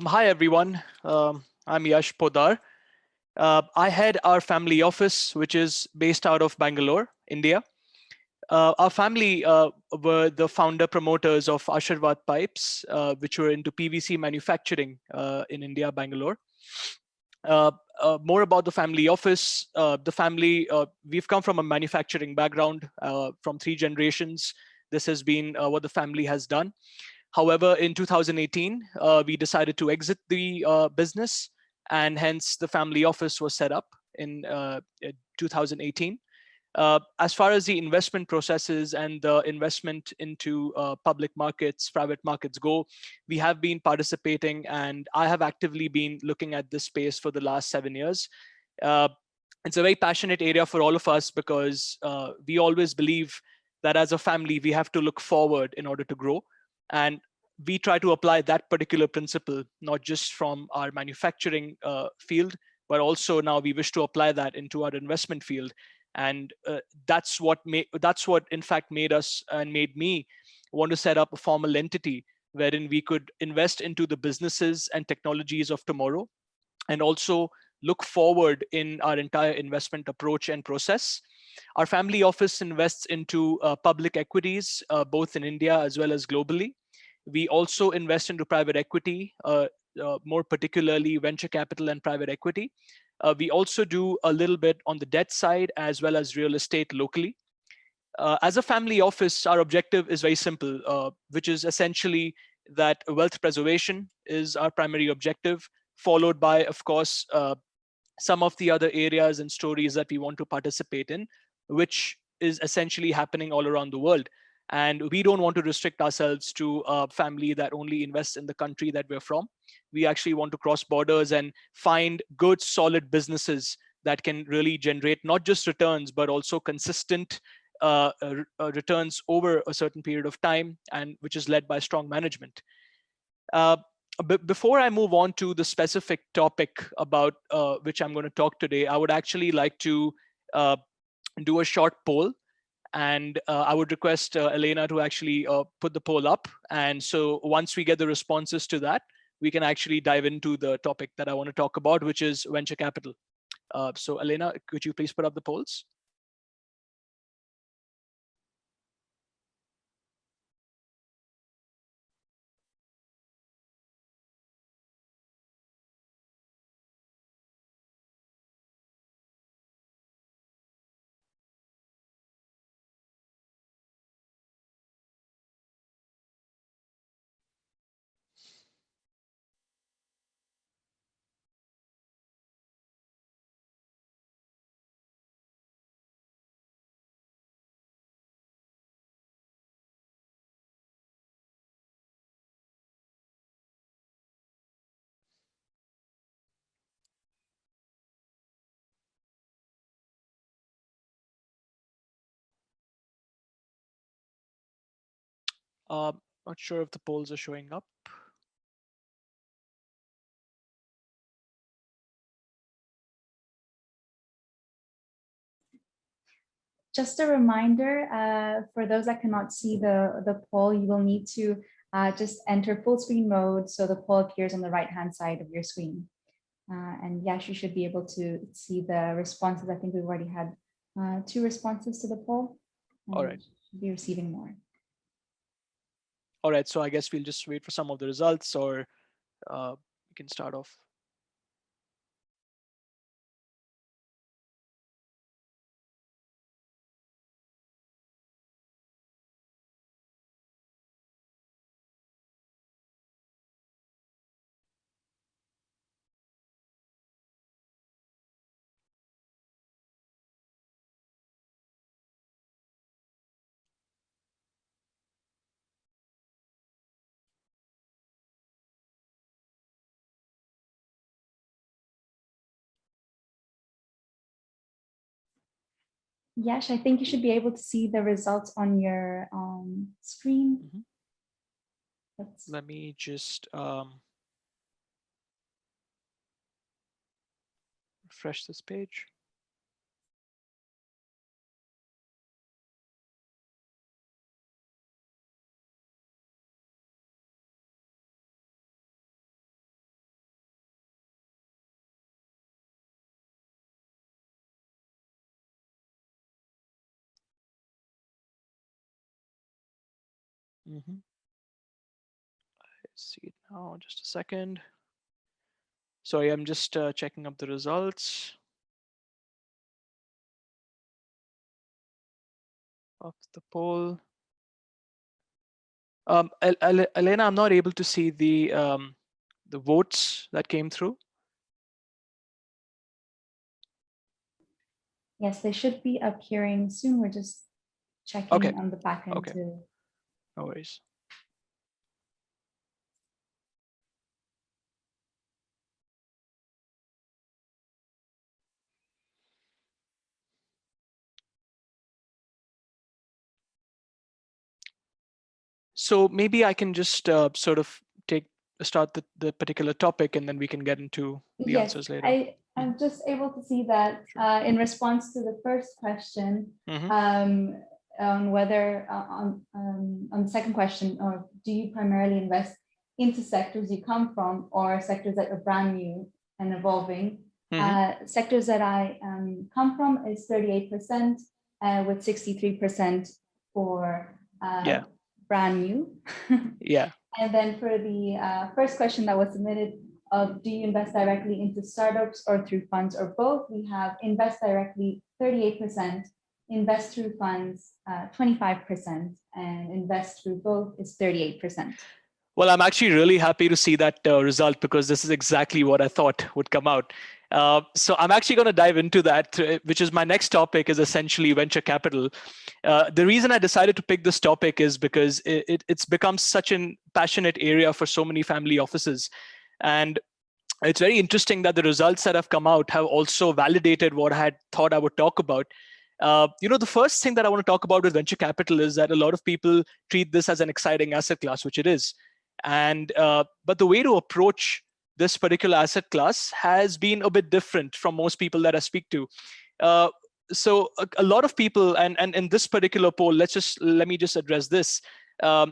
Hi, everyone. I'm Yash Poddar. I head our family office, which is based out of Bangalore, India. Our family were the founder promoters of Ashirvad Pipes, which were into PVC manufacturing in India, Bangalore. Uh, More about the family office. The family, we've come from a manufacturing background from three generations. This has been what the family has done. However, in 2018, we decided to exit the business, and hence the family office was set up in 2018. As far as the investment processes and the investment into public markets, private markets go, we have been participating, and I have actively been looking at this space for the last 7 years. Uh, it's a very passionate area for all of us because we always believe that as a family, we have to look forward in order to grow. And we try to apply that particular principle, not just from our manufacturing field, but also now we wish to apply that into our investment field. And that's what in fact made us and made me want to set up a formal entity wherein we could invest into the businesses and technologies of tomorrow, and also look forward in our entire investment approach and process. Our family office invests into public equities, both in India as well as globally. We also invest into private equity, more particularly venture capital and private equity. We also do a little bit on the debt side as well as real estate locally. As a family office, our objective is very simple, which is essentially that wealth preservation is our primary objective, followed by, of course, some of the other areas and stories that we want to participate in, which is essentially happening all around the world. And we don't want to restrict ourselves to a family that only invests in the country that we're from. We actually want to cross borders and find good, solid businesses that can really generate not just returns, but also consistent returns over a certain period of time, and which is led by strong management. Uh, Before I move on to the specific topic about which I'm going to talk today, I would actually like to uh, do a short poll. And I would request Elena to actually put the poll up. And so once we get the responses to that, we can actually dive into the topic that I want to talk about, which is venture capital. So Elena, could you please put up the polls? Not sure if the polls are showing up. Just a reminder, for those that cannot see the poll, you will need to just enter full screen mode so the poll appears on the right-hand side of your screen. And yes, you should be able to see the responses. I think we've already had 2 responses to the poll. All right. Should be receiving more. All right, so I guess we'll just wait for some of the results, or we can start off. Yes, I think you should be able to see the results on your screen. Mm-hmm. Let me just refresh this page. Mm-hmm. Let's see it now. Just a second. Sorry, I'm just checking up the results of the poll. Elena, I'm not able to see the votes that came through. Yes, they should be appearing soon. We're just Okay. checking on the back end Okay. to. No worries. So maybe I can just sort of start the particular topic, and then we can get into the Yes, answers later. I'm just able to see that Sure. in response to the first question, Mm-hmm. on whether on the second question, or do you primarily invest into sectors you come from or sectors that are brand new and evolving? Mm-hmm. Sectors that I come from is 38%, with 63% for Yeah. brand new. Yeah. And then for the first question that was submitted, do you invest directly into startups or through funds or both? We have invest directly 38%, invest through funds 25%, and invest through both is 38%. Well, I'm actually really happy to see that result, because this is exactly what I thought would come out. So I'm actually going to dive into that, which is my next topic, is essentially venture capital. The reason I decided to pick this topic is because it's become such an passionate area for so many family offices. And it's very interesting that the results that have come out have also validated what I had thought I would talk about. The first thing that I want to talk about with venture capital is that a lot of people treat this as an exciting asset class, which it is. And but the way to approach this particular asset class has been a bit different from most people that I speak to. Uh, so a lot of people, and in this particular poll, let me just address this.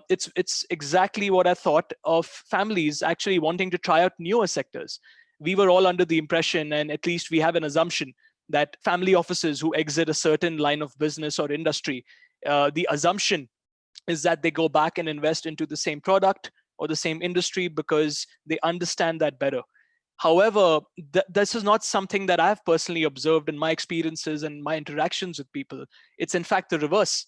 It's exactly what I thought of families actually wanting to try out newer sectors. We were all under the impression, and at least we have an assumption, that family offices who exit a certain line of business or industry, the assumption is that they go back and invest into the same product or the same industry because they understand that better. However, this is not something that I've personally observed in my experiences and my interactions with people. It's in fact the reverse.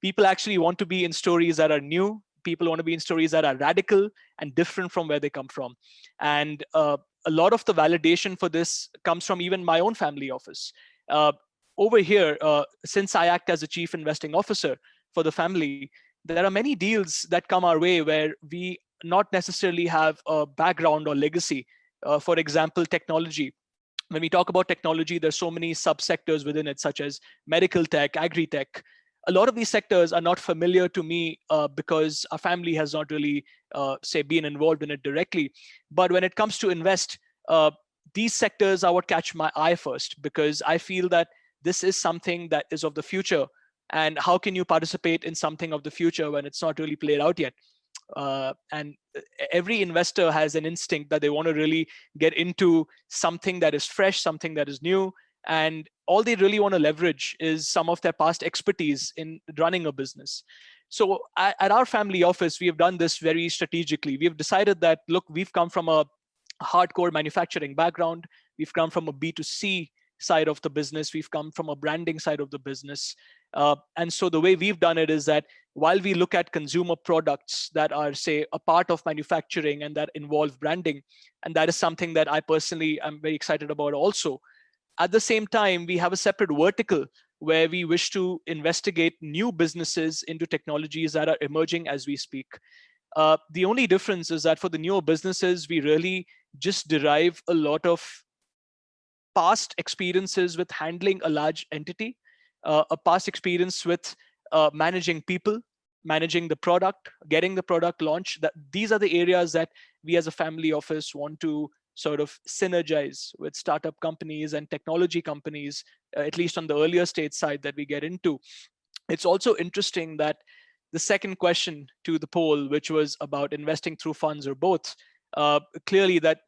People actually want to be in stories that are new. People want to be in stories that are radical and different from where they come from. And a lot of the validation for this comes from even my own family office. Uh, Over here, since I act as a chief investing officer for the family, there are many deals that come our way where we not necessarily have a background or legacy. For example, technology. When we talk about technology, there's so many subsectors within it, such as medical tech, agri-tech. A lot of these sectors are not familiar to me because our family has not really, say, been involved in it directly. But when it comes to invest, uh, these sectors are what catch my eye first, because I feel that this is something that is of the future. And how can you participate in something of the future when it's not really played out yet? And every investor has an instinct that they want to really get into something that is fresh, something that is new, and all they really want to leverage is some of their past expertise in running a business. So at our family office, we have done this very strategically. We have decided that, look, we've come from a hardcore manufacturing background. We've come from a B2C side of the business. We've come from a branding side of the business. And so the way we've done it is that while we look at consumer products that are, say, a part of manufacturing and that involve branding, and that is something that I personally am very excited about also, at the same time, we have a separate vertical where we wish to investigate new businesses into technologies that are emerging as we speak. The only difference is that for the newer businesses, we really just derive a lot of past experiences with handling a large entity, a past experience with managing people, managing the product, getting the product launched. That these are the areas that we as a family office want to sort of synergize with startup companies and technology companies, at least on the earlier stage side that we get into. It's also interesting that the second question to the poll, which was about investing through funds or both, clearly that,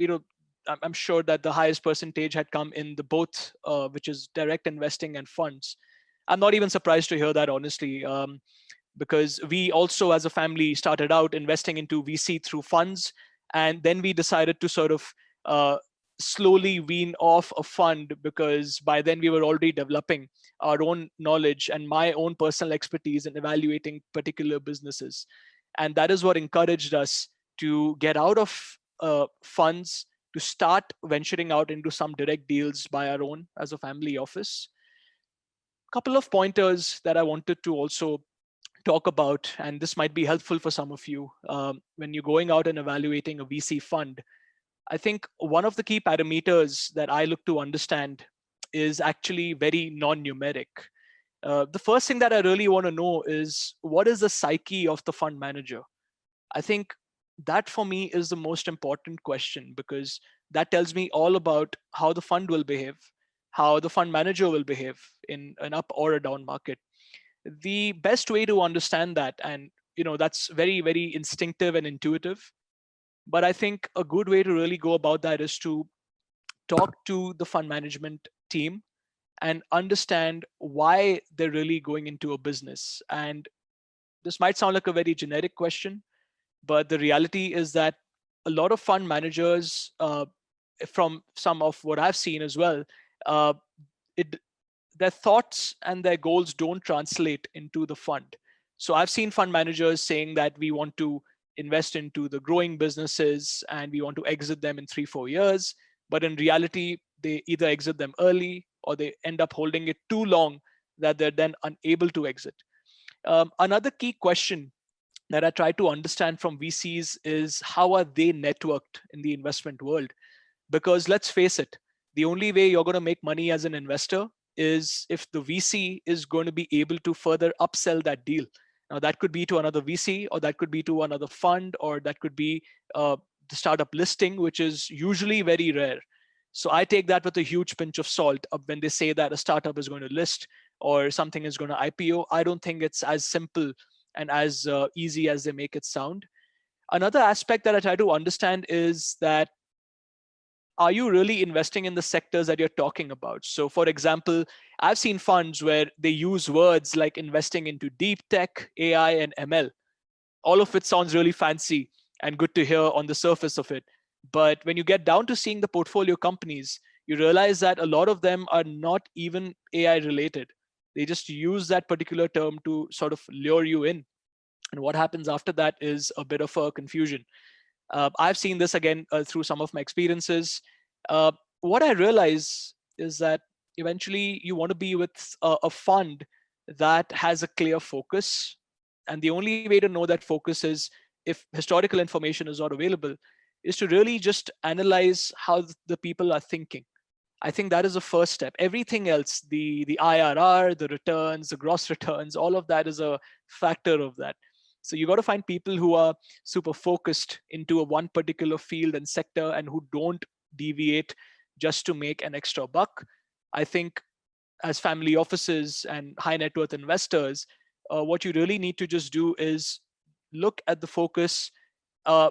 I'm sure that the highest percentage had come in the both, which is direct investing and funds. I'm not even surprised to hear that, honestly. because we also as a family started out investing into VC through funds, and then we decided to sort of uh, slowly wean off a fund, because by then we were already developing our own knowledge and my own personal expertise in evaluating particular businesses. And that is what encouraged us to get out of funds, to start venturing out into some direct deals by our own as a family office. Couple of pointers that I wanted to also talk about, and this might be helpful for some of you when you're going out and evaluating a VC fund. I think one of the key parameters that I look to understand is actually very non-numeric. The first thing that I really want to know is, what is the psyche of the fund manager? I think that for me is the most important question, because that tells me all about how the fund will behave, how the fund manager will behave in an up or a down market. The best way to understand that, and that's very, very instinctive and intuitive, but I think a good way to really go about that is to talk to the fund management team and understand why they're really going into a business. And this might sound like a very generic question, but the reality is that a lot of fund managers, from some of what I've seen as well, uh, it their thoughts and their goals don't translate into the fund. So I've seen fund managers saying that we want to invest into the growing businesses and we want to exit them in 3-4 years, but in reality they either exit them early or they end up holding it too long that they're then unable to exit. Another key question that I try to understand from VCs is, how are they networked in the investment world? Because let's face it, the only way you're going to make money as an investor is if the VC is going to be able to further upsell that deal. Now, that could be to another VC, or that could be to another fund, or that could be the startup listing, which is usually very rare. So I take that with a huge pinch of salt when they say that a startup is going to list or something is going to IPO. I don't think it's as simple and as easy as they make it sound. Another aspect that I try to understand is that, are you really investing in the sectors that you're talking about? So, for example, I've seen funds where they use words like investing into deep tech, AI, and ML. All of it sounds really fancy and good to hear on the surface of it. But when you get down to seeing the portfolio companies, you realize that a lot of them are not even AI related. They just use that particular term to sort of lure you in. And what happens after that is a bit of a confusion. I've seen this again through some of my experiences. What I realize is that eventually you want to be with a fund that has a clear focus. And the only way to know that focus is, if historical information is not available, is to really just analyze how the people are thinking. I think that is the first step. Everything else, the IRR, the returns, the gross returns, all of that is a factor of that. So you got to find people who are super focused into a one particular field and sector, and who don't deviate just to make an extra buck. I think as family offices and high net worth investors, what you really need to just do is look at the focus.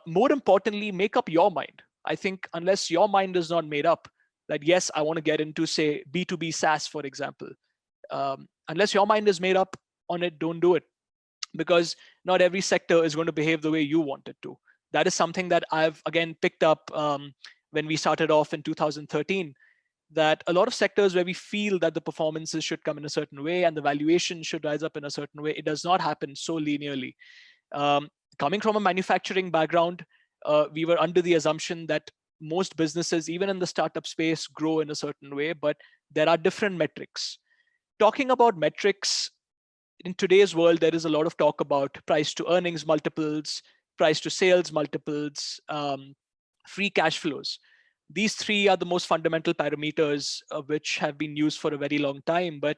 More importantly, make up your mind. I think unless your mind is not made up, that yes, I want to get into, say, B2B SaaS, for example. Unless your mind is made up on it, don't do it, because not every sector is going to behave the way you want it to. That is something that I've again picked up when we started off in 2013, that a lot of sectors where we feel that the performances should come in a certain way and the valuation should rise up in a certain way, it does not happen so linearly. Um, Coming from a manufacturing background, we were under the assumption that most businesses, even in the startup space, grow in a certain way, but there are different metrics. Talking about metrics, in today's world, there is a lot of talk about price to earnings multiples, price to sales multiples, free cash flows. These three are the most fundamental parameters which have been used for a very long time. But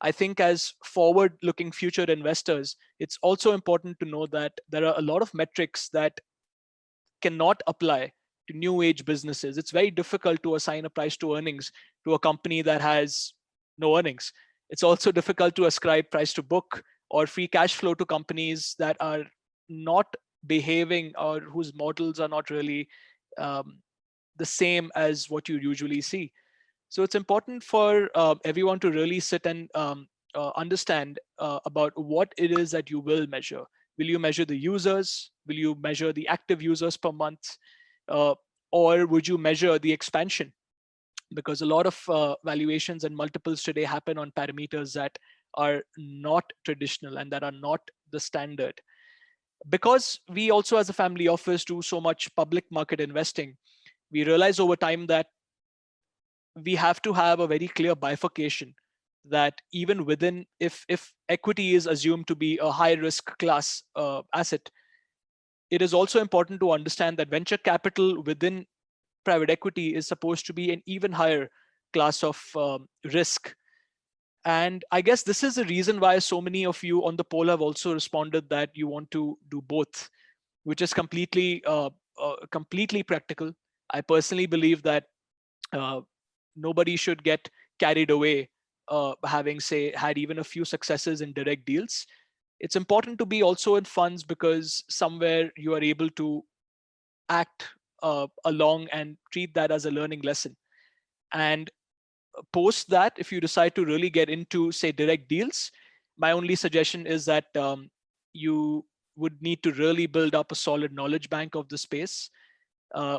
I think as forward looking future investors, it's also important to know that there are a lot of metrics that cannot apply to new age businesses. It's very difficult to assign a price to earnings to a company that has no earnings. It's also difficult to ascribe price to book or free cash flow to companies that are not behaving, or whose models are not really um, the same as what you usually see. So it's important for everyone to really sit and understand about what it is that you will measure. Will you measure the users? Will you measure the active users per month? Uh, or would you measure the expansion? Because a lot of valuations and multiples today happen on parameters that are not traditional and that are not the standard. Because we also, as a family office, do so much public market investing, we realize over time that we have to have a very clear bifurcation, that even within, if equity is assumed to be a high risk class asset, it is also important to understand that venture capital within private equity is supposed to be an even higher class of risk. And I guess this is the reason why so many of you on the poll have also responded that you want to do both, which is completely practical. I personally believe that uh, nobody should get carried away having, say, had even a few successes in direct deals. It's important to be also in funds, because somewhere you are able to act along and treat that as a learning lesson. And post that, if you decide to really get into, say, direct deals, my only suggestion is that you would need to really build up a solid knowledge bank of the space.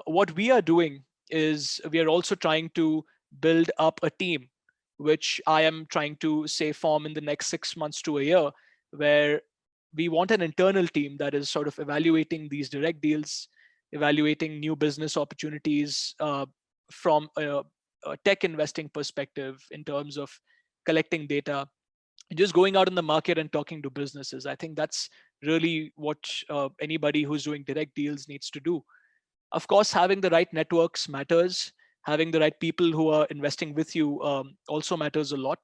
What we are doing is we are also trying to build up a team, which I am trying to, say, form in the next 6 months to a year, where we want an internal team that is sort of evaluating these direct deals, evaluating new business opportunities from a tech investing perspective, in terms of collecting data, just going out in the market and talking to businesses. I think that's really what anybody who's doing direct deals needs to do. Of course, having the right networks matters. Having the right people who are investing with you also matters a lot.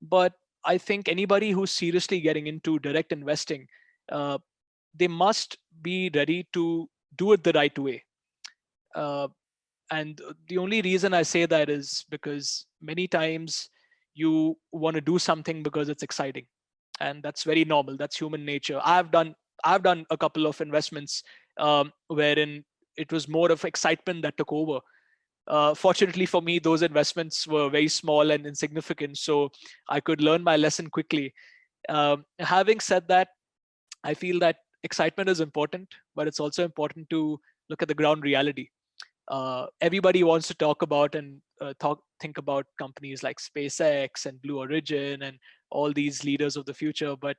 But I think anybody who's seriously getting into direct investing, uh, they must be ready to do it the right way. Uh, and the only reason I say that is because many times you want to do something because it's exciting, and that's very normal. That's human nature. I've done a couple of investments wherein it was more of excitement that took over. Fortunately for me, those investments were very small and insignificant, so I could learn my lesson quickly. Having said that, I feel that excitement is important, but it's also important to look at the ground reality. Everybody wants to talk about and think about companies like SpaceX and Blue Origin and all these leaders of the future, but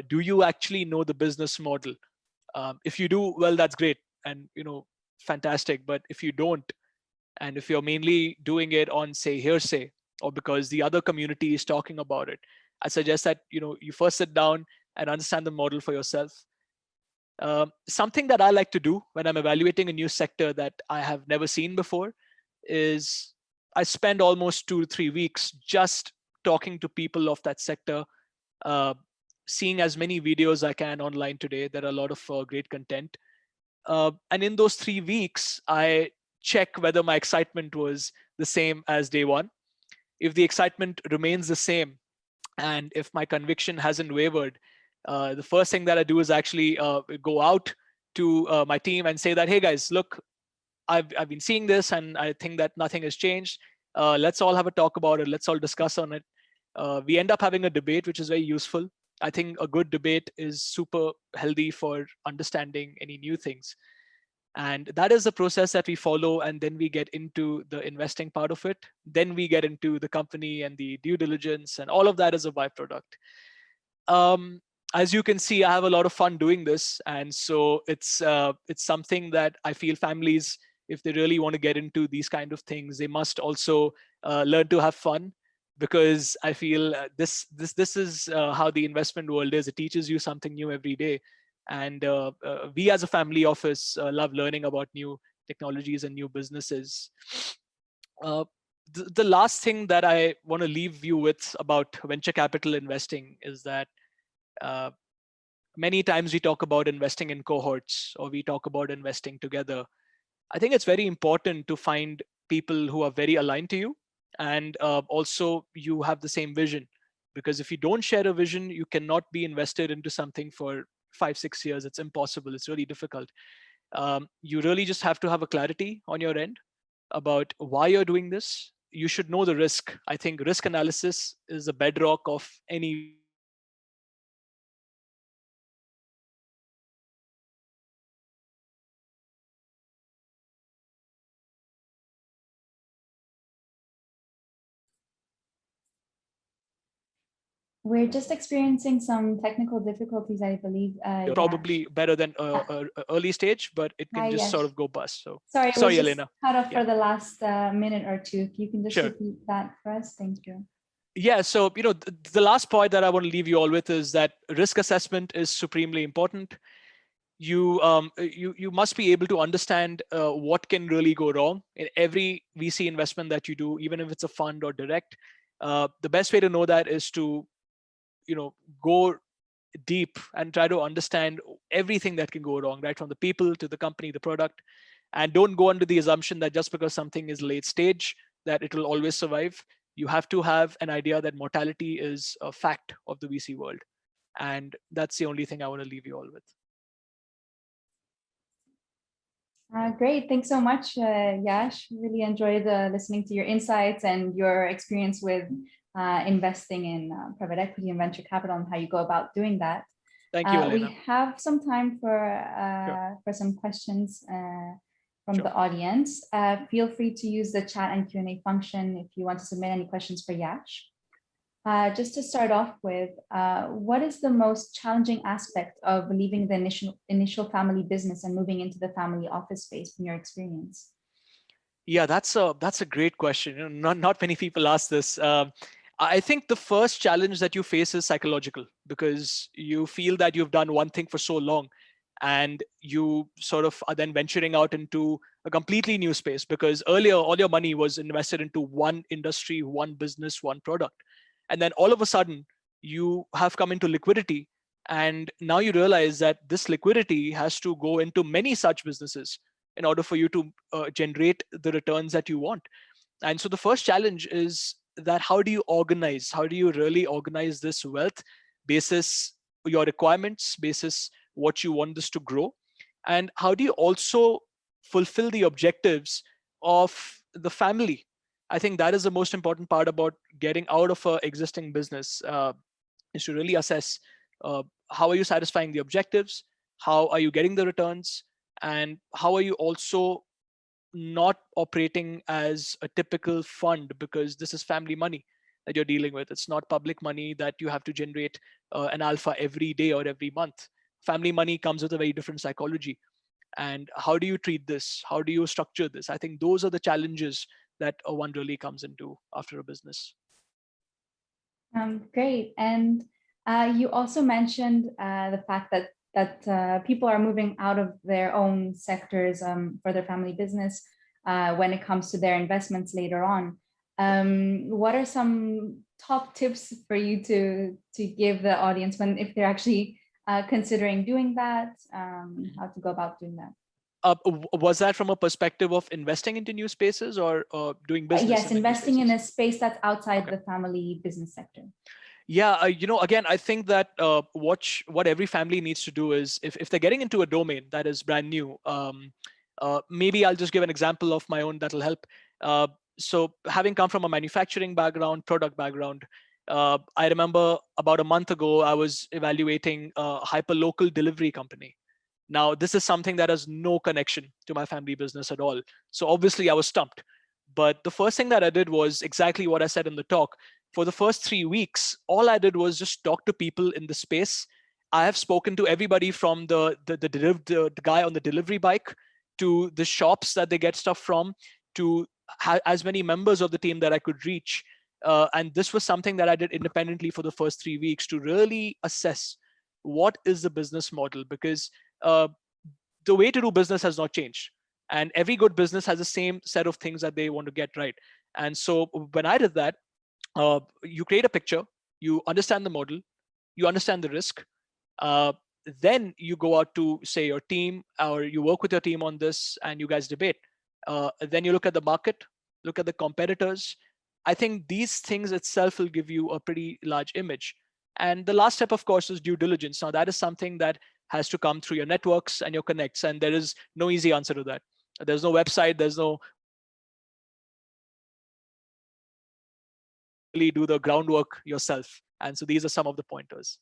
do you actually know the business model? If you do, well, that's great, and fantastic. But if you don't, and if you're mainly doing it on, say, hearsay, or because the other community is talking about it, I suggest that you first sit down and understand the model for yourself. Something that I like to do when I'm evaluating a new sector that I have never seen before is I spend almost 2 to 3 weeks just talking to people of that sector, uh, seeing as many videos I can online today. There are a lot of great content. And in those 3 weeks, I check whether my excitement was the same as day one. If the excitement remains the same, and if my conviction hasn't wavered, the first thing that I do is actually go out to my team and say that, hey guys, look, I've been seeing this and I think that nothing has changed. Let's all have a talk about it. Let's all discuss on it. We end up having a debate, which is very useful. I think a good debate is super healthy for understanding any new things. And that is the process that we follow. And then we get into the investing part of it. Then we get into the company and the due diligence, and all of that is a byproduct. um, as you can see, I have a lot of fun doing this, and so it's something that I feel families, if they really want to get into these kind of things, they must also learn to have fun, because I feel this is how the investment world is. It teaches you something new every day, and we as a family office love learning about new technologies and new businesses. Uh, the last thing that I want to leave you with about venture capital investing is that uh, many times we talk about investing in cohorts, or we talk about investing together. I think it's very important to find people who are very aligned to you, and also you have the same vision. Because if you don't share a vision, you cannot be invested into something for 5 6 years. It's impossible. It's really difficult. You really just have to have a clarity on your end about why you're doing this. you should know the risk. I think risk analysis is the bedrock of any VC investment. We're just experiencing some technical difficulties, I believe, Yash. Probably better than Ah, early stage, but it hi, can just sort Yash. of go bust. So Sorry, it was sorry, just Elena. cut off Yeah, for the last minute or two. If you can just sure. repeat that for us. Thank you. Yeah, so the last point that I want to leave you all with is that risk assessment is supremely important. You must be able to understand what can really go wrong in every VC investment that you do, even if it's a fund or direct. The best way to know that is to you know go deep and try to understand everything that can go wrong, right from the people to the company, the product, and don't go under the assumption that just because something is late stage that it will always survive. You have to have an idea that mortality is a fact of the VC world, and that's the only thing I want to leave you all with. Great. Thanks so much, Yash. Really enjoyed listening to your insights and your experience with investing in private equity and venture capital and how you go about doing that. Thank you, We Elena. have some time Sure, for some questions from sure. the audience. Feel free to use the chat and Q&A function if you want to submit any questions for Yash. Just to start off with, what is the most challenging aspect of leaving the initial family business and moving into the family office space from your experience? Yeah, that's a great question. Not many people ask this. I think the first challenge that you face is psychological, because you feel that you've done one thing for so long, and you sort of are then venturing out into a completely new space, because earlier all your money was invested into one industry, one business, one product, and then all of a sudden you have come into liquidity, and now you realize that this liquidity has to go into many such businesses in order for you to generate the returns that you want. And so the first challenge is that how do you really organize this wealth basis your requirements, basis what you want this to grow, and how do you also fulfill the objectives of the family. I think that is the most important part about getting out of a existing business, is to really assess uh, how are you satisfying the objectives, how are you getting the returns, and how are you also not operating as a typical fund, because this is family money that you're dealing with. It's not public money that you have to generate an alpha every day or every month. Family money comes with a very different psychology. And how do you treat this? How do you structure this? I think those are the challenges that one really comes into after a business. Great. And you also mentioned the fact that people are moving out of their own sectors for their family business when it comes to their investments later on. What are some top tips for you to give the audience when if they're actually considering doing that, how to go about doing that? Was that from a perspective of investing into new spaces, or doing business Yes, in the new investing in spaces? a space that's outside Okay. the family business sector. Yeah, again, I think that what every family needs to do is, if they're getting into a domain that is brand new, maybe I'll just give an example of my own that'll help. So having come from a manufacturing background, product background, I remember about a month ago I was evaluating a hyper-local delivery company. Now, this is something that has no connection to my family business at all. So obviously I was stumped. But the first thing that I did was exactly what I said in the talk. For the first 3 weeks, all I did was just talk to people in the space. I have spoken to everybody from the guy on the delivery bike, to the shops that they get stuff from, to as many members of the team that I could reach. And this was something that I did independently for the first 3 weeks to really assess what is the business model, because uh, the way to do business has not changed, and every good business has the same set of things that they want to get right. And so when I did that, you create a picture, you understand the model, you understand the risk, uh, then you go out to, say, your team, or you work with your team on this and you guys debate. Then you look at the market, look at the competitors. I think these things itself will give you a pretty large image. And the last step, of course, is due diligence. Now, that is something that has to come through your networks and your connects, and there is no easy answer to that. There's no website, there's no do the groundwork yourself. And so these are some of the pointers.